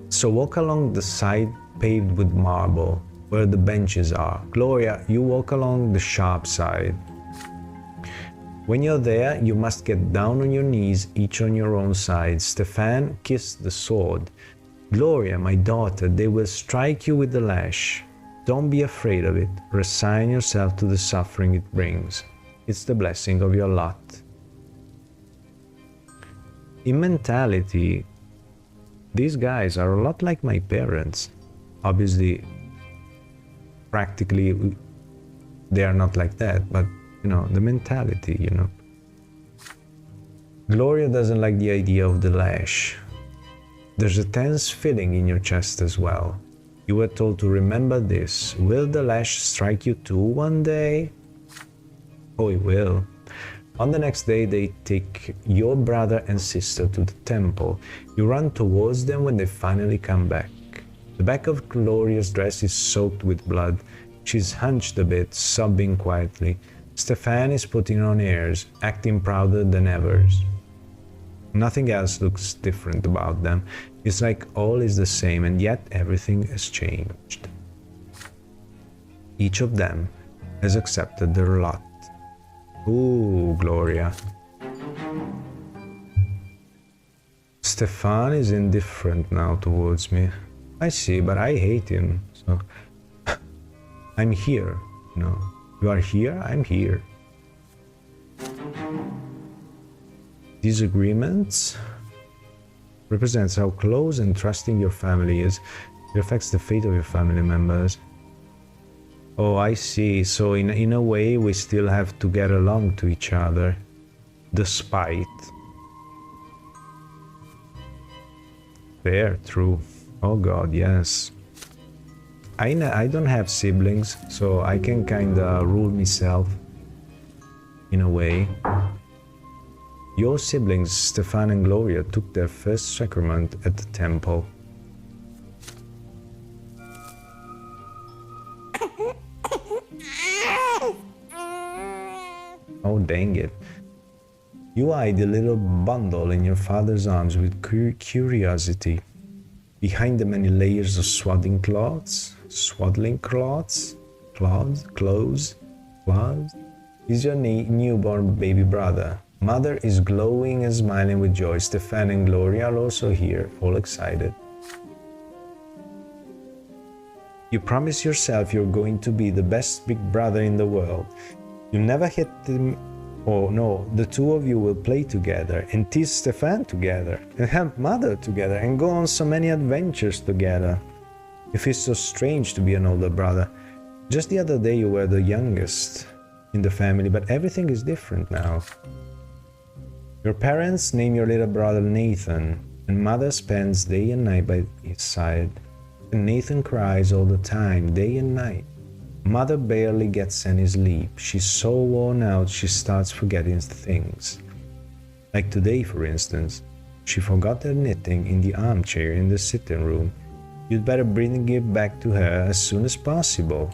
So walk along the side paved with marble, where the benches are. Gloria, you walk along the sharp side. When you're there, you must get down on your knees, each on your own side. Stefan, kiss the sword. Gloria, my daughter, they will strike you with the lash. Don't be afraid of it. Resign yourself to the suffering it brings. It's the blessing of your lot. In mentality, these guys are a lot like my parents. Obviously, practically, they are not like that, but, the mentality, Gloria doesn't like the idea of the lash. There's a tense feeling in your chest as well. You were told to remember this. Will the lash strike you too one day? Oh, it will. On the next day, they take your brother and sister to the temple. You run towards them when they finally come back. The back of Gloria's dress is soaked with blood. She's hunched a bit, sobbing quietly. Stefan is putting on airs, acting prouder than ever. Nothing else looks different about them. It's like all is the same, and yet everything has changed. Each of them has accepted their lot. Ooh, Gloria. Stefan is indifferent now towards me. I see, but I hate him, so... I'm here, You are here, I'm here. Disagreements represents how close and trusting your family is. It affects the fate of your family members. Oh, I see. So in a way, we still have to get along to each other, despite. Fair, true. Oh God, yes. I don't have siblings, so I can kinda rule myself in a way. Your siblings, Stefan and Gloria, took their first sacrament at the temple. Oh, dang it. You eyed the little bundle in your father's arms with curiosity. Behind the many layers of swaddling cloths, is your newborn baby brother. Mother is glowing and smiling with joy. Stefan and Gloria are also here, all excited. You promise yourself you're going to be the best big brother in the world. You never hit them. Oh no, the two of you will play together and tease Stefan together and help Mother together and go on so many adventures together. It feels so strange to be an older brother. Just the other day you were the youngest in the family, but everything is different now. Your parents name your little brother Nathan, and Mother spends day and night by his side. And Nathan cries all the time, day and night. Mother barely gets any sleep. She's so worn out she starts forgetting things. Like today, for instance. She forgot her knitting in the armchair in the sitting room. You'd better bring it back to her as soon as possible.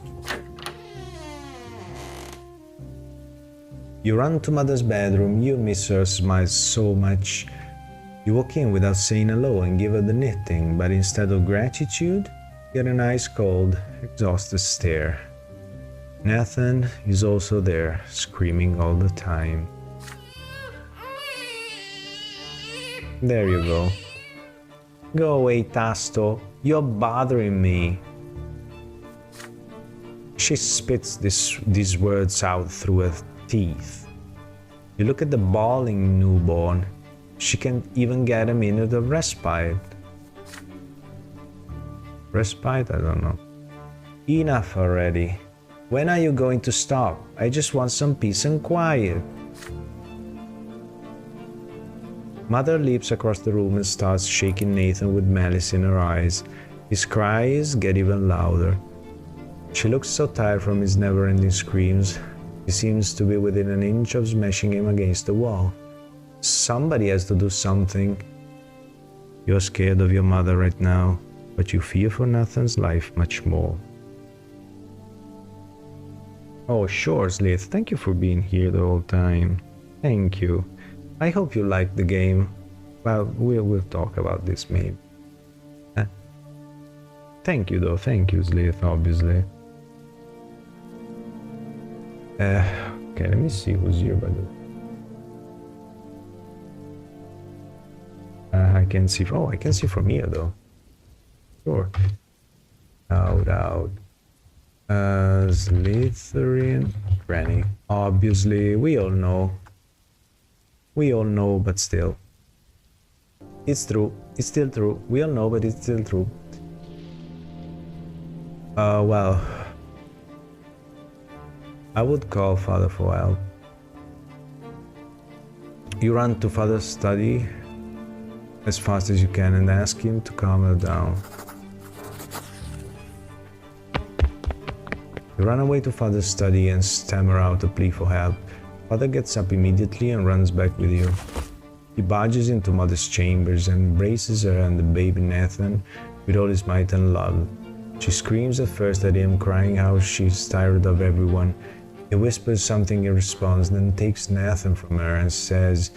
You run to Mother's bedroom. You miss her smile so much. You walk in without saying hello and give her the knitting, but instead of gratitude, you get an ice cold, exhausted stare. Nathan is also there, screaming all the time. There you go. Go away, Tasto. You're bothering me. She spits these words out through her teeth. You look at the bawling newborn. She can't even get a minute of respite. Respite? I don't know. Enough already. When are you going to stop? I just want some peace and quiet. Mother leaps across the room and starts shaking Nathan with malice in her eyes. His cries get even louder. She looks so tired from his never-ending screams. He seems to be within an inch of smashing him against the wall. Somebody has to do something. You're scared of your mother right now, but you fear for Nathan's life much more. Oh, sure, Slith. Thank you for being here the whole time. Thank you. I hope you liked the game. Well, we'll talk about this maybe. Thank you, though. Thank you, Slith, obviously. Okay, let me see who's here, by the way. I can see. Oh, I can see from here, though. Sure. Out. Slytherin Granny. Obviously, we all know. But still. It's true. It's still true. We all know, but it's still true. Well. I would call Father for help. You run to Father's study as fast as you can and ask him to calm her down. You run away to Father's study and stammer out a plea for help. Father gets up immediately and runs back with you. He barges into Mother's chambers and embraces her and the baby Nathan with all his might and love. She screams at first at him, crying how she's tired of everyone. He whispers something in response, then takes Nathan from her and says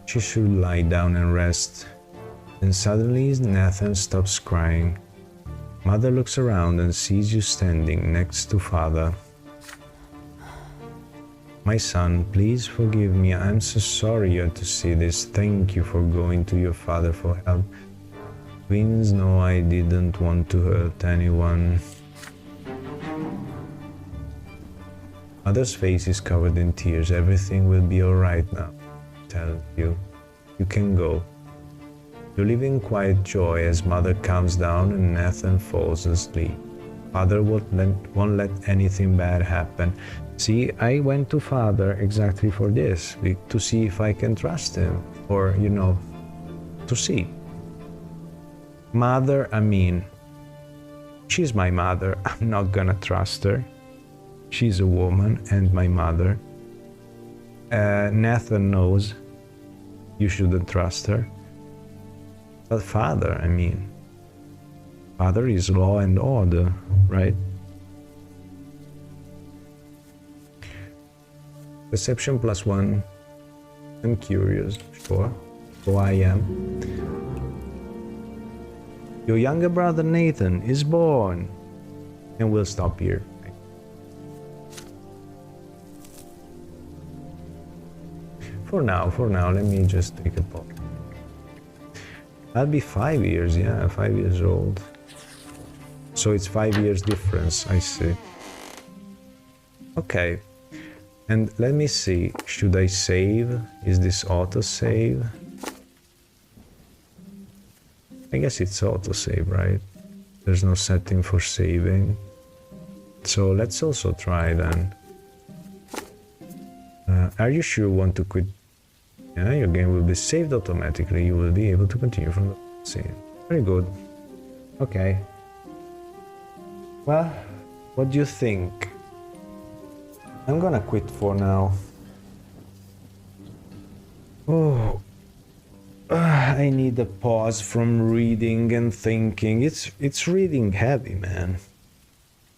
she should lie down and rest. Then suddenly Nathan stops crying. Mother looks around and sees you standing next to Father. My son, please forgive me. I'm so sorry you had to see this. Thank you for going to your father for help. Twins know I didn't want to hurt anyone. Mother's face is covered in tears. Everything will be alright now. Tell you. You can go. You live in quiet joy as Mother calms down and Nathan falls asleep. Father won't let anything bad happen. See, I went to Father exactly for this, to see if I can trust him, or, to see. Mother, She's my mother. I'm not gonna trust her. She's a woman and my mother. Nathan knows you shouldn't trust her. But father, I mean, father is law and order, right? Perception +1. I'm curious, sure. So I am. Your younger brother Nathan is born. And we'll stop here. For now, let me just take a pause. I'll be 5 years, yeah, 5 years old. So it's 5 years difference, I see. Okay. And let me see, should I save? Is this auto-save? I guess it's auto-save, right? There's no setting for saving. So let's also try then. Are you sure you want to quit? Yeah, your game will be saved automatically. You will be able to continue from the scene. Very good. Okay. Well, what do you think? I'm gonna quit for now. Oh, I need a pause from reading and thinking. It's reading heavy, man.